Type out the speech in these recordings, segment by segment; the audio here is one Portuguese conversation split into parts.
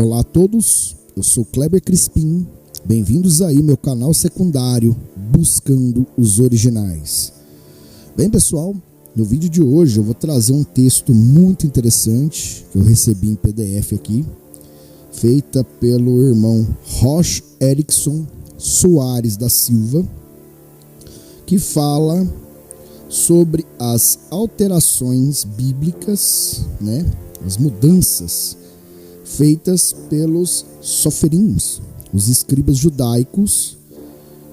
Olá a todos, eu sou Kleber Crispim, bem-vindos aí meu canal secundário Buscando os Originais. Bem pessoal, no vídeo de hoje eu vou trazer um texto muito interessante que eu recebi em PDF aqui, feita pelo irmão Roch Erickson Soares da Silva, que fala sobre as alterações bíblicas, as mudanças feitas pelos soferims, os escribas judaicos,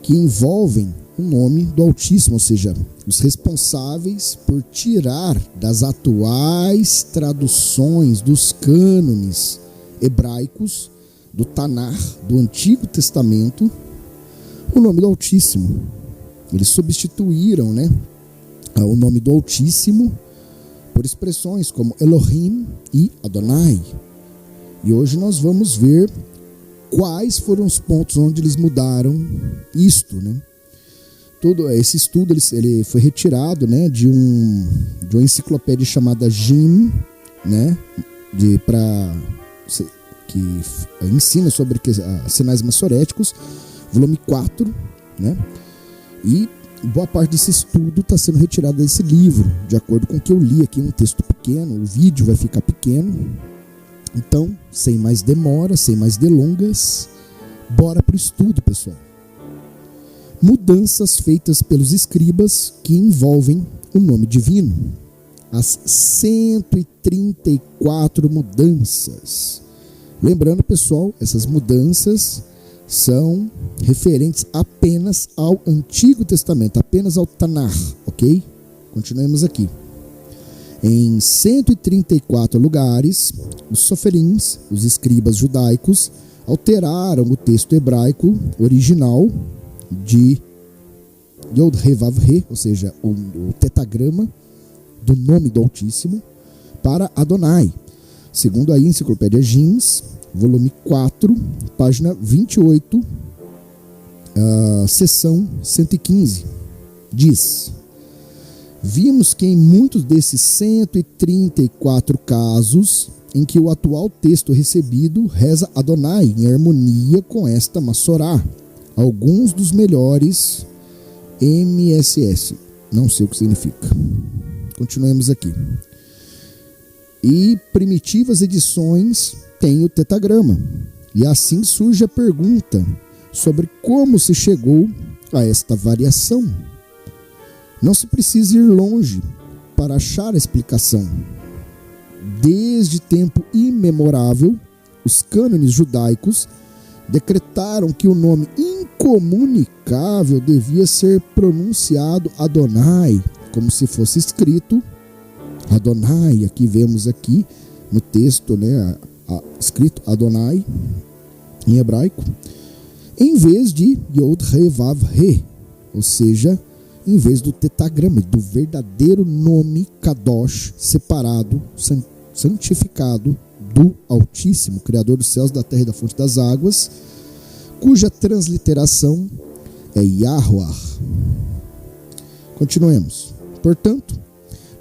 que envolvem o nome do Altíssimo, ou seja, os responsáveis por tirar das atuais traduções dos cânones hebraicos, do Tanar, do Antigo Testamento, o nome do Altíssimo. Eles substituíram, o nome do Altíssimo por expressões como Elohim e Adonai. E hoje nós vamos ver quais foram os pontos onde eles mudaram isto, Todo esse estudo ele foi retirado, de uma enciclopédia chamada Jim, que ensina sobre sinais maçoréticos, volume 4, E boa parte desse estudo está sendo retirado desse livro, de acordo com o que eu li aqui, um texto pequeno, o vídeo vai ficar pequeno. Então, sem mais demora, sem mais delongas, bora para o estudo, pessoal. Mudanças feitas pelos escribas que envolvem o nome divino. As 134 mudanças. Lembrando, pessoal, essas mudanças são referentes apenas ao Antigo Testamento, apenas ao Tanar, ok? Continuemos aqui. Em 134 lugares, os soferims, os escribas judaicos, alteraram o texto hebraico original de Yod-He-Vav-He, ou seja, o tetagrama do nome do Altíssimo, para Adonai. Segundo a enciclopédia Jeans, volume 4, página 28, seção 115, diz: vimos que em muitos desses 134 casos em que o atual texto recebido reza Adonai em harmonia com esta Massorá, alguns dos melhores MSS, não sei o que significa. Continuemos aqui. E primitivas edições têm o tetagrama. E assim surge a pergunta sobre como se chegou a esta variação. Não se precisa ir longe para achar a explicação. Desde tempo imemorável, os cânones judaicos decretaram que o nome incomunicável devia ser pronunciado Adonai, como se fosse escrito Adonai. Aqui vemos aqui no texto, escrito Adonai em hebraico, em vez de Yod-He-Vav-He, ou seja, em vez do tetagrama, do verdadeiro nome Kadosh, separado, santificado do Altíssimo, Criador dos céus, da terra e da fonte das águas, cuja transliteração é Yahuwah. Continuemos. Portanto,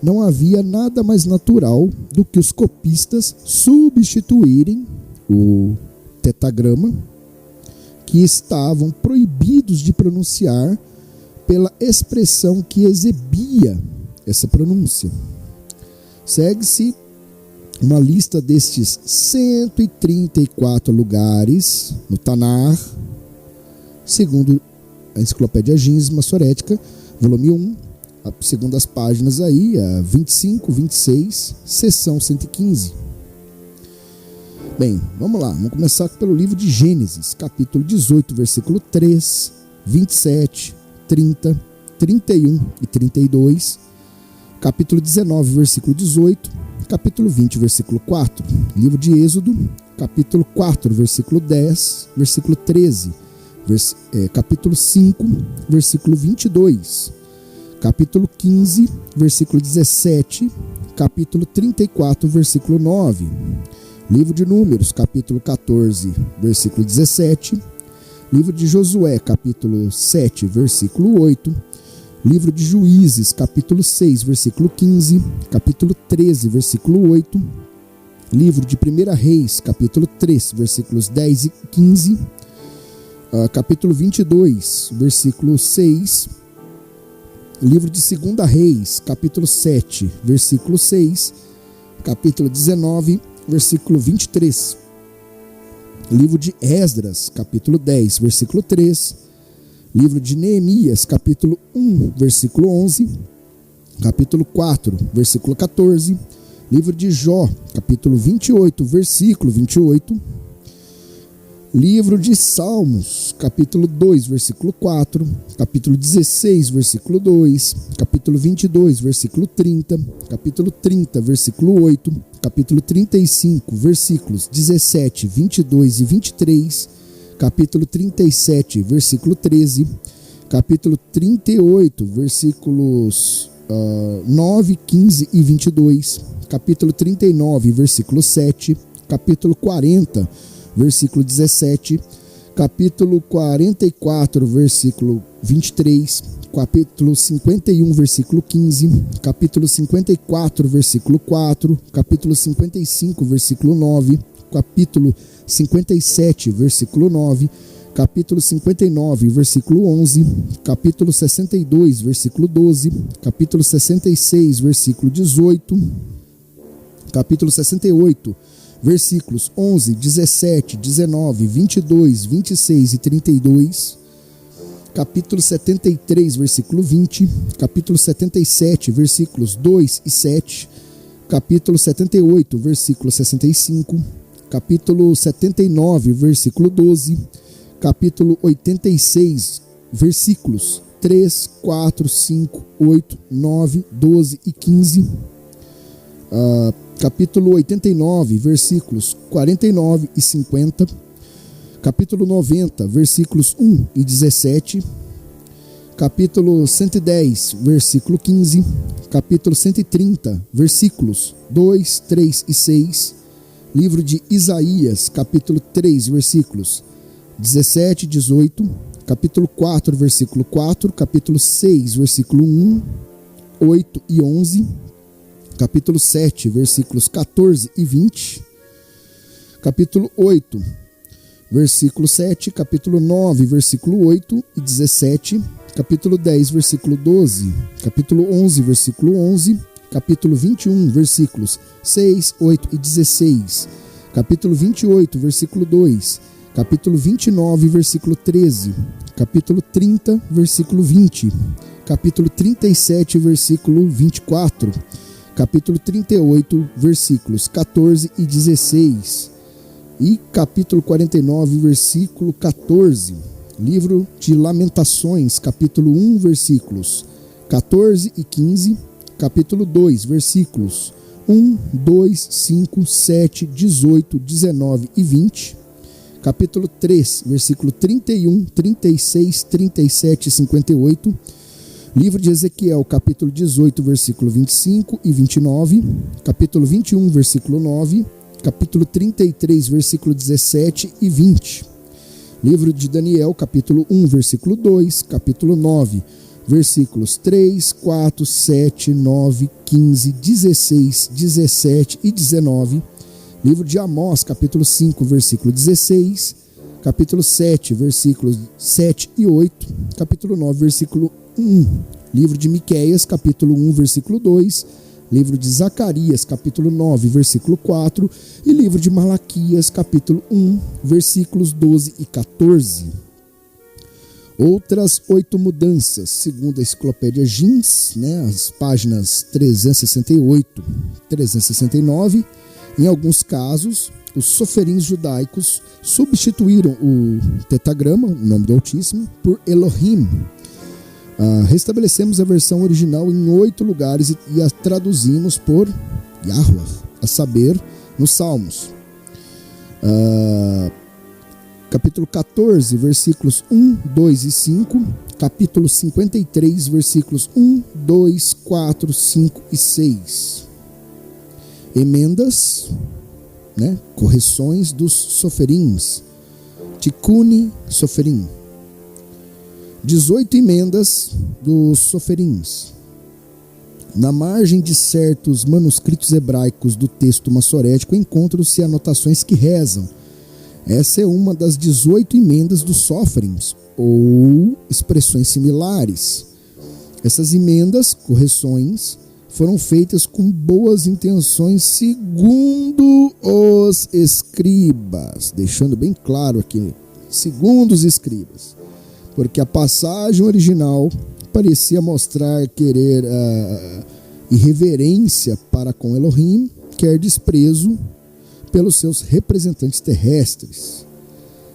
não havia nada mais natural do que os copistas substituírem o tetagrama, que estavam proibidos de pronunciar, pela expressão que exibia essa pronúncia. Segue-se uma lista destes 134 lugares no Tanar, segundo a enciclopédia Jeans Massorética, volume 1, segundo as páginas aí, 25, 26, seção 115. Bem, vamos lá, vamos começar pelo livro de Gênesis, capítulo 18, versículo 3, 27, 30, 31 e 32, capítulo 19, versículo 18, capítulo 20, versículo 4, livro de Êxodo, capítulo 4, versículo 10, versículo 13, capítulo 5, versículo 22, capítulo 15, versículo 17, capítulo 34, versículo 9, livro de Números, capítulo 14, versículo 17, livro de Josué, capítulo 7, versículo 8, livro de Juízes, capítulo 6, versículo 15, capítulo 13, versículo 8, livro de 1 Reis, capítulo 3, versículos 10 e 15, capítulo 22, versículo 6, livro de 2 Reis, capítulo 7, versículo 6, capítulo 19, versículo 23, livro de Esdras, capítulo 10, versículo 3, livro de Neemias, capítulo 1, versículo 11, capítulo 4, versículo 14, livro de Jó, capítulo 28, versículo 28, livro de Salmos, capítulo 2, versículo 4, capítulo 16, versículo 2, capítulo 22, versículo 30, capítulo 30, versículo 8, capítulo 35, versículos 17, 22 e 23, capítulo 37, versículo 13, capítulo 38, versículos 9, 15 e 22, capítulo 39, versículo 7, capítulo 40, versículo 17, capítulo 44, versículo 23, capítulo 51, versículo 15, capítulo 54, versículo 4, capítulo 55, versículo 9, capítulo 57, versículo 9, capítulo 59, versículo 11, capítulo 62, versículo 12, capítulo 66, versículo 18, capítulo 68, versículos 11, 17, 19, 22, 26 e 32, capítulo 73, versículo 20, capítulo 77, versículos 2 e 7, capítulo 78, versículo 65, capítulo 79, versículo 12, capítulo 86, versículos 3, 4, 5, 8, 9, 12 e 15, capítulo 89, versículos 49 e 50, capítulo 90, versículos 1 e 17, capítulo 110, versículo 15, capítulo 130, versículos 2, 3 e 6, livro de Isaías, capítulo 3, versículos 17 e 18, capítulo 4, versículo 4, capítulo 6, versículo 1, 8 e 11, capítulo 7, versículos 14 e 20, capítulo 8, versículo 7, capítulo 9, versículo 8 e 17, capítulo 10, versículo 12, capítulo 11, versículo 11, capítulo 21, versículos 6, 8 e 16, capítulo 28, versículo 2, capítulo 29, versículo 13, capítulo 30, versículo 20, capítulo 37, versículo 24, capítulo 38, versículos 14 e 16, e capítulo 49, versículo 14, livro de Lamentações, capítulo 1, versículos 14 e 15, capítulo 2, versículos 1, 2, 5, 7, 18, 19 e 20, capítulo 3, versículo 31, 36, 37 e 58, livro de Ezequiel, capítulo 18, versículo 25 e 29, capítulo 21, versículo 9, capítulo 33, versículo 17 e 20, livro de Daniel, capítulo 1, versículo 2, capítulo 9, versículos 3, 4, 7, 9, 15, 16, 17 e 19, livro de Amós, capítulo 5, versículo 16, capítulo 7, versículos 7 e 8, capítulo 9, versículo 1, livro de Miqueias, capítulo 1, versículo 2, livro de Zacarias, capítulo 9, versículo 4, e livro de Malaquias, capítulo 1, versículos 12 e 14. Outras 8 mudanças, segundo a enciclopédia Jeans, as páginas 368, 369, em alguns casos, os soferins judaicos substituíram o tetagrama, o nome do Altíssimo, por Elohim. Restabelecemos a versão original em 8 lugares e a traduzimos por Yahweh, a saber, nos Salmos. Capítulo 14, versículos 1, 2 e 5. Capítulo 53, versículos 1, 2, 4, 5 e 6. Emendas, correções dos soferims. Tikkun Soferim. 18 emendas dos soferims. Na margem de certos manuscritos hebraicos do texto massorético encontram-se anotações que rezam: essa é uma das 18 emendas dos Sófrimos, ou expressões similares. Essas emendas, correções, foram feitas com boas intenções segundo os escribas, deixando bem claro aqui, segundo os escribas, porque a passagem original parecia mostrar querer irreverência para com Elohim, quer desprezo pelos seus representantes terrestres.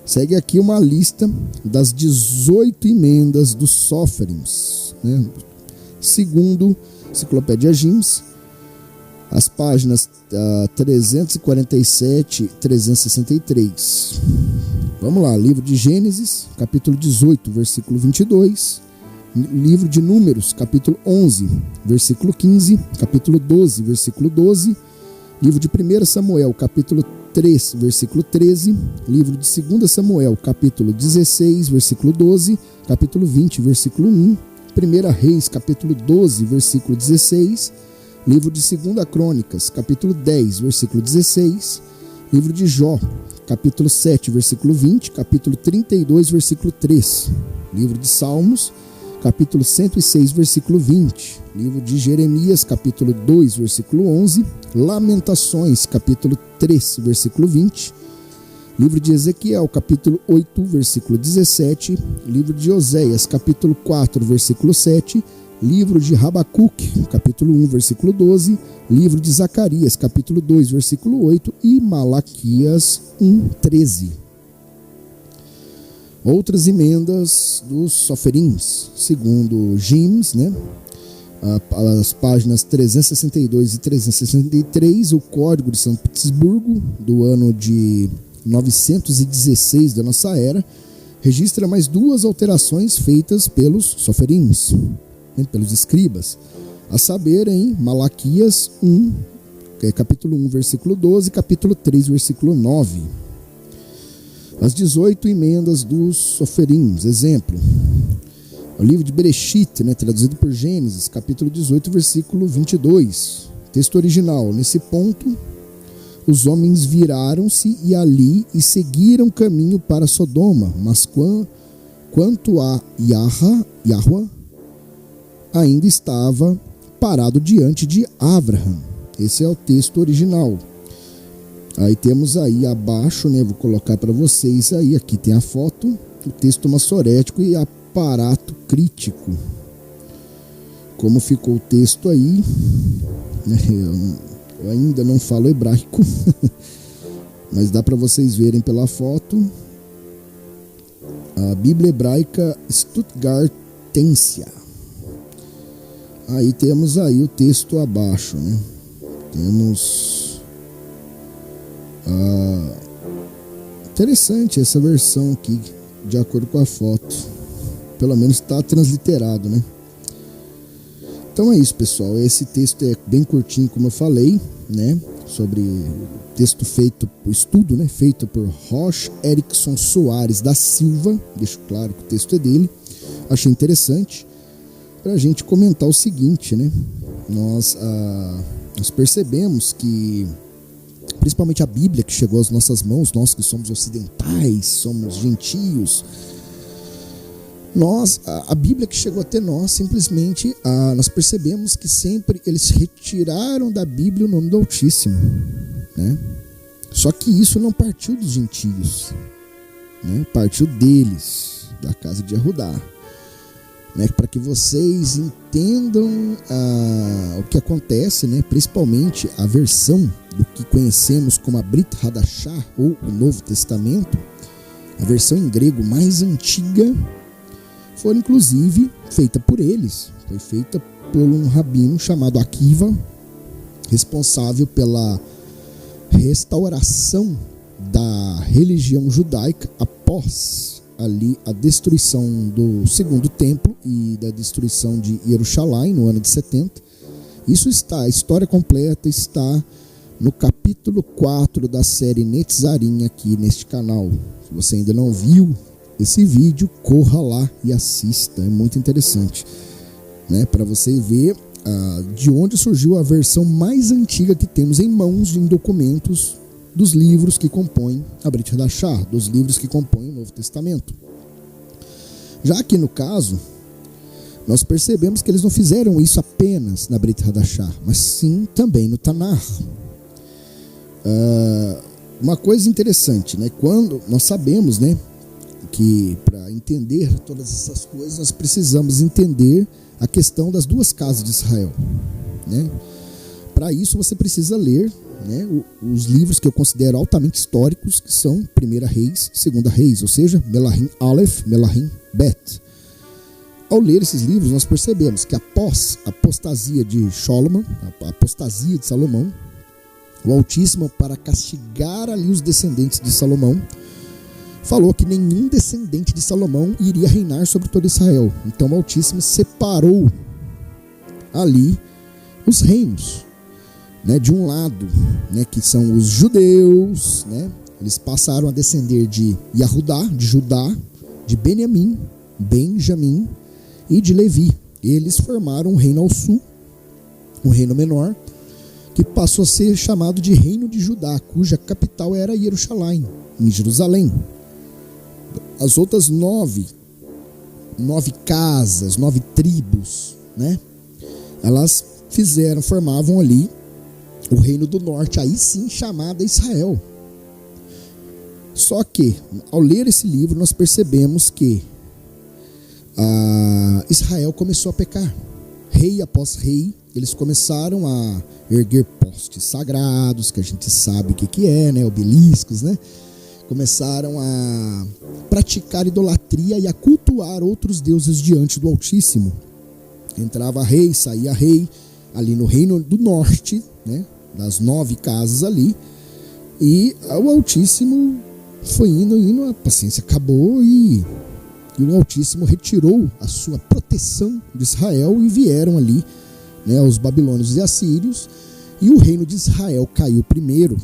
Segue aqui uma lista das 18 emendas dos Sófrimos, né? Segundo Enciclopédia Gims, as páginas 347 e 363. Vamos lá, livro de Gênesis, capítulo 18, versículo 22. Livro de Números, capítulo 11, versículo 15. Capítulo 12, versículo 12. Livro de 1 Samuel, capítulo 3, versículo 13. Livro de 2 Samuel, capítulo 16, versículo 12. Capítulo 20, versículo 1. 1 Reis, capítulo 12, versículo 16. Livro de 2 Crônicas, capítulo 10, versículo 16. Livro de Jó, capítulo 7, versículo 20. Capítulo 32, versículo 3. Livro de Salmos, capítulo 106, versículo 20. Livro de Jeremias, capítulo 2, versículo 11. Lamentações, capítulo 3, versículo 20. Livro de Ezequiel, capítulo 8, versículo 17. Livro de Oséias, capítulo 4, versículo 7. Livro de Rabacuque, capítulo 1, versículo 12. Livro de Zacarias, capítulo 2, versículo 8. E Malaquias 1, 13. Outras emendas dos Soferims, segundo Gims, né? As páginas 362 e 363, o Código de São Petersburgo, do ano de 916 da nossa era, registra mais duas alterações feitas pelos Soferims, né, pelos escribas, a saber, em Malaquias 1, capítulo 1, versículo 12, capítulo 3, versículo 9. As 18 emendas dos Soferims, exemplo, o livro de Bereshit, né, traduzido por Gênesis, capítulo 18, versículo 22, texto original: nesse ponto, os homens viraram-se e ali e seguiram caminho para Sodoma, mas quanto a Yahweh ainda estava parado diante de Abraham. Esse é o texto original. Aí temos aí abaixo, né, vou colocar para vocês aí, aqui tem a foto, o texto massorético e aparato crítico. Como ficou o texto aí, né, eu ainda não falo hebraico, mas dá para vocês verem pela foto. A Bíblia Hebraica Stuttgartensia. Aí temos aí o texto abaixo, né? Temos interessante essa versão aqui, de acordo com a foto. Pelo menos está transliterado, né? Então é isso, pessoal. Esse texto é bem curtinho, como eu falei, né? Sobre texto feito, o estudo, né? Feito por Roch Erickson Soares da Silva. Deixo claro que o texto é dele. Achei interessante para a gente comentar o seguinte, né? Nós percebemos que, principalmente a Bíblia que chegou às nossas mãos, nós que somos ocidentais, somos gentios, a Bíblia que chegou até nós, simplesmente, nós percebemos que sempre eles retiraram da Bíblia o nome do Altíssimo, né? Só que isso não partiu dos gentios, né? Partiu deles, da casa de Yehudá, né? Para que vocês entendam o que acontece, né? Principalmente a versão do que conhecemos como a Brit Hadashah, ou o Novo Testamento, a versão em grego mais antiga, foi inclusive feita por eles. Foi feita por um rabino chamado Akiva, responsável pela restauração da religião judaica após ali a destruição do segundo templo e da destruição de Jerusalém no ano de 70. Isso está, a história completa está no capítulo 4 da série Netzarim aqui neste canal. Se você ainda não viu esse vídeo, corra lá e assista, é muito interessante, né? Para você ver de onde surgiu a versão mais antiga que temos em mãos em documentos dos livros que compõem a Brit Hadashah, dos livros que compõem o Novo Testamento. Já aqui no caso, nós percebemos que eles não fizeram isso apenas na Brit Hadashah, mas sim também no Tanakh. Uma coisa interessante, né? Quando nós sabemos, né, que para entender todas essas coisas nós precisamos entender a questão das duas casas de Israel, né? Para isso você precisa ler, né, os livros que eu considero altamente históricos, que são 1 Reis, 2 Reis, ou seja, Melahim Aleph, Melahim Bet. Ao ler esses livros nós percebemos que após a apostasia de Salomão, o Altíssimo, para castigar ali os descendentes de Salomão, falou que nenhum descendente de Salomão iria reinar sobre todo Israel. Então o Altíssimo separou ali os reinos, né, de um lado, né, que são os judeus, né, eles passaram a descender de Yahudá, de Judá, de Benjamim e de Levi. Eles formaram um reino ao sul, um reino menor, que passou a ser chamado de Reino de Judá, cuja capital era Jerusalém, em Jerusalém. As outras nove casas, 9 tribos, né, elas formavam ali o reino do norte, aí sim chamada Israel. Só que, ao ler esse livro, nós percebemos que Israel começou a pecar. Rei após rei, eles começaram a erguer postes sagrados, que a gente sabe o que é, né, obeliscos, né? Começaram a praticar idolatria e a cultuar outros deuses diante do Altíssimo. Entrava rei, saía rei, ali no reino do norte, né, das 9 casas ali, e o Altíssimo foi indo, a paciência acabou e o Altíssimo retirou a sua proteção de Israel e vieram ali, né, os babilônios e assírios, e o reino de Israel caiu primeiro.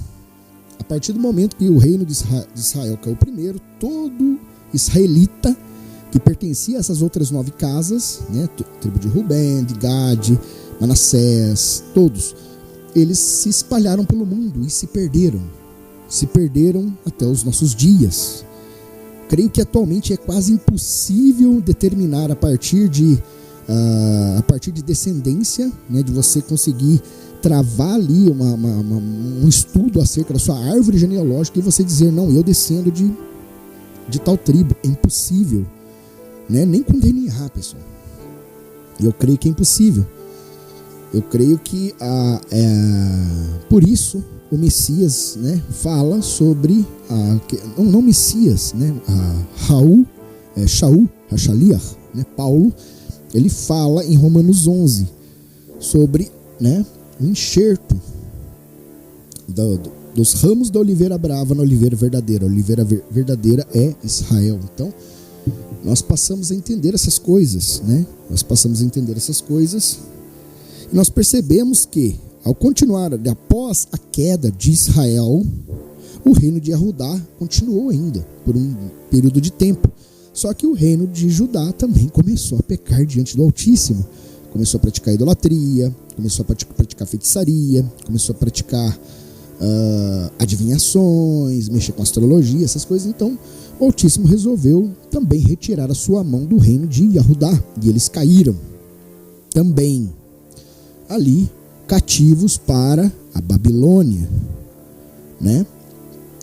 A partir do momento que o reino de Israel caiu primeiro, todo israelita que pertencia a essas outras 9 casas, né, tribo de Rubem, de Gade, Manassés, todos, eles se espalharam pelo mundo e se perderam até os nossos dias. Creio que atualmente é quase impossível determinar a partir de descendência, né, de você conseguir travar ali um estudo acerca da sua árvore genealógica e você dizer, não, eu descendo de tal tribo. É impossível, né? Nem com DNA, pessoal. Eu creio que é impossível. Eu creio que por isso o Messias, né, fala sobre não Messias, né, Shaul Hashaliach, né, Paulo, ele fala em Romanos 11 sobre, né, o enxerto dos ramos da oliveira brava na oliveira verdadeira. A oliveira verdadeira é Israel. Então, nós passamos a entender essas coisas, né? E nós percebemos que, ao continuar, após a queda de Israel, o reino de Yahudá continuou ainda por um período de tempo. Só que o reino de Judá também começou a pecar diante do Altíssimo. Começou a praticar idolatria, começou a praticar feitiçaria, começou a praticar adivinhações, mexer com astrologia, essas coisas. Então, o Altíssimo resolveu também retirar a sua mão do reino de Yahudá. E eles caíram também ali, cativos para a Babilônia, né?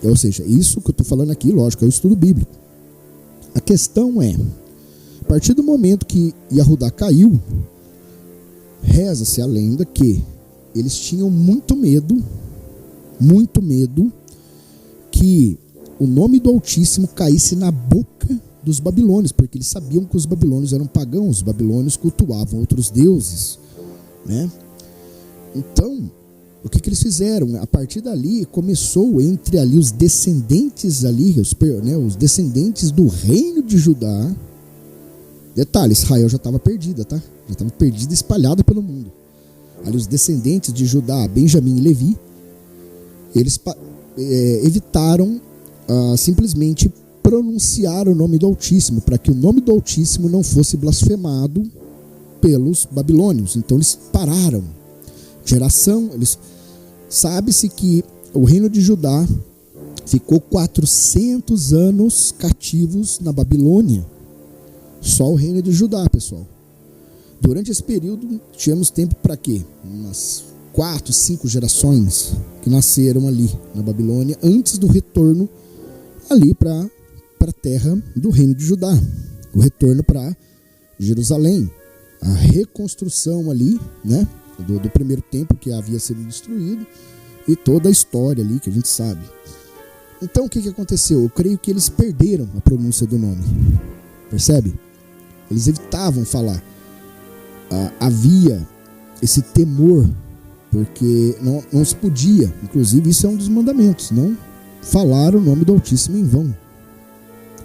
Ou seja, isso que eu estou falando aqui, lógico, é o estudo bíblico. A questão é, a partir do momento que Yahudá caiu, reza-se a lenda que eles tinham muito medo que o nome do Altíssimo caísse na boca dos babilônios, porque eles sabiam que os babilônios eram pagãos, os babilônios cultuavam outros deuses, né? Então, o que eles fizeram? A partir dali, começou entre ali os descendentes ali, os descendentes do reino de Judá. Detalhe, Israel já estava perdida, tá? Já estava perdida e espalhada pelo mundo. Ali os descendentes de Judá, Benjamim e Levi, eles evitaram simplesmente pronunciar o nome do Altíssimo, para que o nome do Altíssimo não fosse blasfemado pelos babilônios. Então eles pararam. Sabe-se que o reino de Judá ficou 400 anos cativos na Babilônia. Só o reino de Judá, pessoal. Durante esse período, tivemos tempo para quê? Umas 4, 5 gerações que nasceram ali na Babilônia, antes do retorno ali para a terra do reino de Judá. O retorno para Jerusalém. A reconstrução ali, né, do primeiro templo que havia sido destruído, e toda a história ali que a gente sabe. Então o que aconteceu? Eu creio que eles perderam a pronúncia do nome. Percebe? Eles evitavam falar. Havia esse temor, porque não se podia. Inclusive isso é um dos mandamentos, não falar o nome do Altíssimo em vão.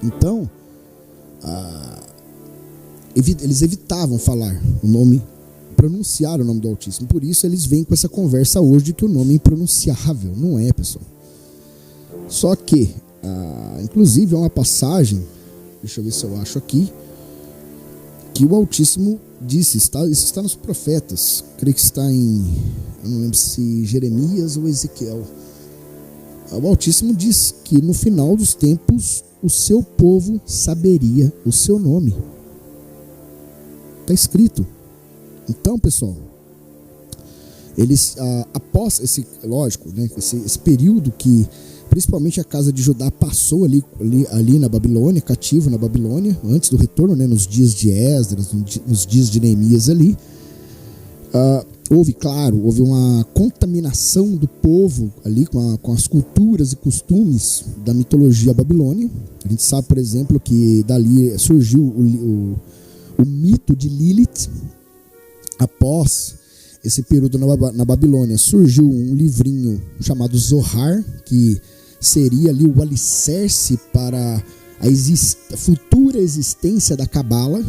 Então eles evitavam falar o nome, pronunciar o nome do Altíssimo. Por isso eles vêm com essa conversa hoje de que o nome é impronunciável. Não é, pessoal. Só que, inclusive, é uma passagem, deixa eu ver se eu acho aqui, que o Altíssimo disse, isso está nos profetas, creio que está em, eu não lembro se Jeremias ou Ezequiel. O Altíssimo diz que no final dos tempos o seu povo saberia o seu nome. Está escrito. Então, pessoal, eles, após esse, lógico, né, esse período que principalmente a casa de Judá passou ali na Babilônia, cativo na Babilônia, antes do retorno, né, nos dias de Esdras, nos dias de Neemias ali, houve uma contaminação do povo ali com as culturas e costumes da mitologia babilônia. A gente sabe, por exemplo, que dali surgiu o mito de Lilith. Após esse período na Babilônia, surgiu um livrinho chamado Zohar, que seria ali o alicerce para a futura existência da Cabala.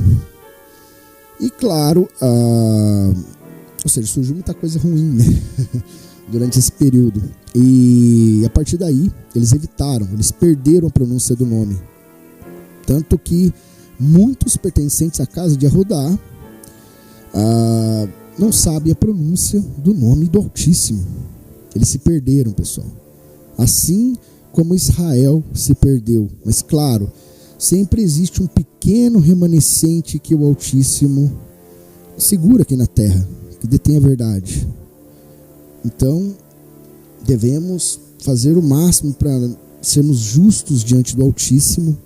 E claro, ou seja, surgiu muita coisa ruim, né? Durante esse período. E a partir daí, eles perderam a pronúncia do nome. Tanto que muitos pertencentes à casa de Arudá não sabem a pronúncia do nome do Altíssimo. Eles se perderam, pessoal. Assim como Israel se perdeu. Mas claro, sempre existe um pequeno remanescente que o Altíssimo segura aqui na terra, que detém a verdade. Então, devemos fazer o máximo para sermos justos diante do Altíssimo,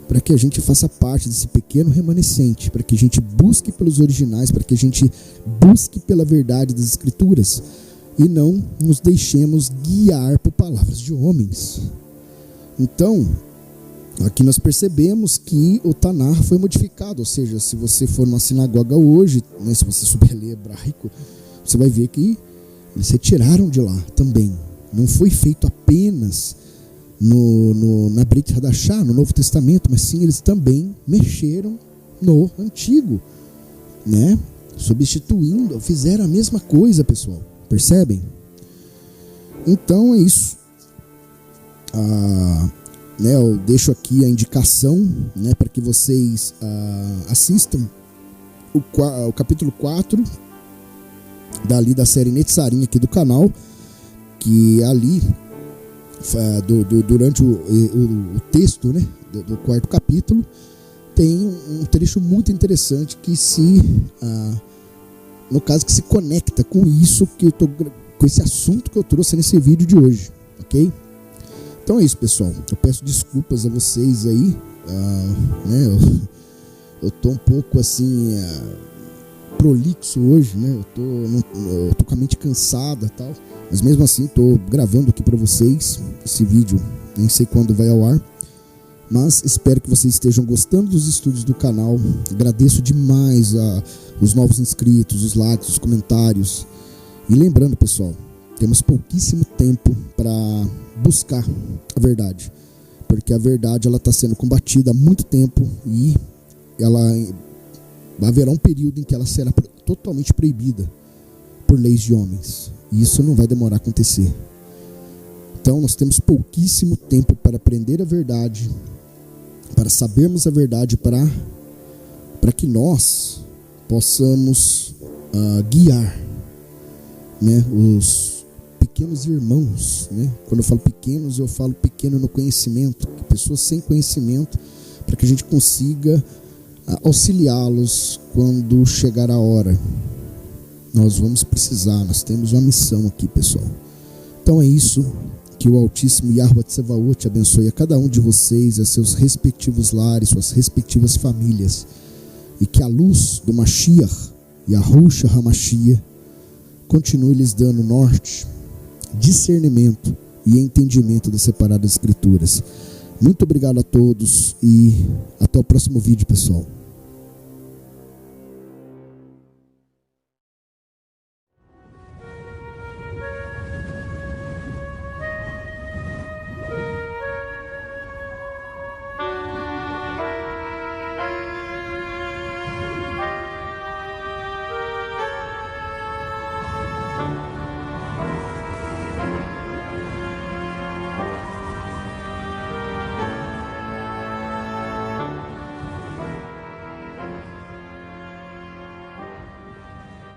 para que a gente faça parte desse pequeno remanescente, para que a gente busque pelos originais, para que a gente busque pela verdade das Escrituras e não nos deixemos guiar por palavras de homens. Então, aqui nós percebemos que o Tanar foi modificado, ou seja, se você for numa sinagoga hoje, né, se você souber ler hebraico, você vai ver que eles retiraram de lá também. Não foi feito apenas na Brit Hadashah, no Novo Testamento, mas sim, eles também mexeram no Antigo, né? Substituindo, fizeram a mesma coisa, pessoal. Percebem? Então é isso. Né, eu deixo aqui a indicação, né, para que vocês assistam o capítulo 4 da série Netzarim aqui do canal, que ali durante o texto, né, do quarto capítulo, tem um trecho muito interessante que no caso, que se conecta com isso com esse assunto que eu trouxe nesse vídeo de hoje, ok? Então é isso, pessoal. Eu peço desculpas a vocês aí, né? Eu tô um pouco assim prolixo hoje, né? Eu tô com a mente cansada e tal, mas mesmo assim tô gravando aqui para vocês esse vídeo. Nem sei quando vai ao ar, mas espero que vocês estejam gostando dos estudos do canal. Agradeço demais os novos inscritos, os likes, os comentários. E lembrando, pessoal, temos pouquíssimo tempo para buscar a verdade, porque a verdade ela está sendo combatida há muito tempo e haverá um período em que ela será totalmente proibida por leis de homens, e isso não vai demorar a acontecer. Então nós temos pouquíssimo tempo para aprender a verdade, para sabermos a verdade, para que nós possamos guiar, né, os pequenos irmãos, né? Quando eu falo pequenos, eu falo pequeno no conhecimento, pessoas sem conhecimento, para que a gente consiga auxiliá-los quando chegar a hora. Nós vamos precisar, nós temos uma missão aqui, pessoal. Então é isso, que o Altíssimo Yahuwah Tsevaot abençoe a cada um de vocês, a seus respectivos lares, suas respectivas famílias, e que a luz do Mashiach, Yahushua HaMashiach, continue lhes dando norte, discernimento e entendimento das separadas escrituras. Muito obrigado a todos e até o próximo vídeo, pessoal.